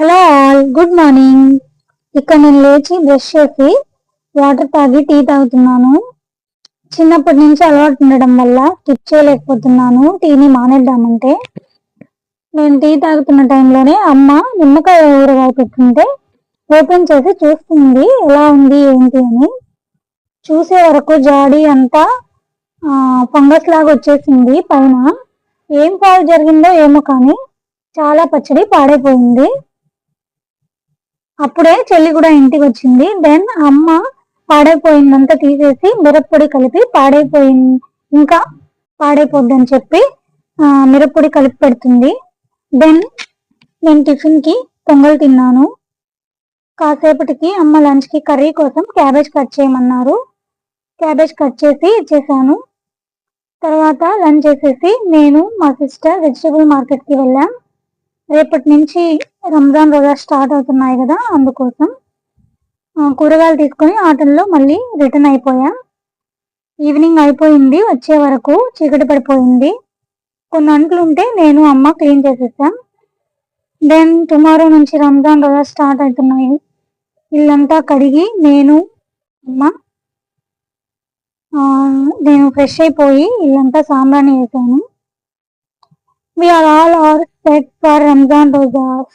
Hello all, good morning. ఇక్కడ నేను లేచి బ్రష్ చేసి వాటర్ తాగి టీ తాగుతున్నాను. చిన్నప్పటి నుంచి అలవాటు ఉండడం వల్ల స్కిప్ చేయలేకపోతున్నాను టీని మానేద్దామంటే. నేను టీ తాగుతున్న టైంలోనే అమ్మ నిమ్మకాయ ఊరగాయ పెట్టుంటే ఓపెన్ చేసి చూస్తుంది ఎలా ఉంది ఏంటి అని. చూసే వరకు జాడీ అంతా ఫంగస్ లాగా వచ్చేసింది పైన. ఏం పాడు జరిగిందో ఏమో కానీ చాలా పచ్చడి పాడైపోయింది. అప్పుడే చెల్లి కూడా ఇంటికి వచ్చింది. దెన్ అమ్మ పాడైపోయిందంతా తీసేసి మిరప్పొడి కలిపి ఇంకా పాడైపోద్దని చెప్పి మిరప్పొడి కలిపి పెడుతుంది. దెన్ నేను టిఫిన్కి పొంగల్ తిన్నాను. కాసేపటికి అమ్మ లంచ్కి కర్రీ కోసం క్యాబేజ్ కట్ చేయమన్నారు. క్యాబేజ్ కట్ చేసి ఇచ్చేసాను. తర్వాత లంచ్ చేసేసి నేను మా సిస్టర్ వెజిటబుల్ మార్కెట్కి వెళ్ళాం. రేపటి నుంచి రంజాన్ రోజా స్టార్ట్ అవుతున్నాయి కదా, అందుకోసం కూరగాయలు తీసుకొని ఆటోలో మళ్ళీ రిటర్న్ అయిపోయాం. ఈవినింగ్ అయిపోయింది, వచ్చే వరకు చీకటి పడిపోయింది. కొన్ని అంట్లు ఉంటే నేను అమ్మ క్లీన్ చేసేసాం. దెన్ టుమారో నుంచి రంజాన్ రోజా స్టార్ట్ అవుతున్నాయి. ఇల్లంతా కడిగి నేను ఫ్రెష్ అయిపోయి ఇల్లంతా సాంబ్రాణి వేసాను. We are all set for Ramzan Rozas.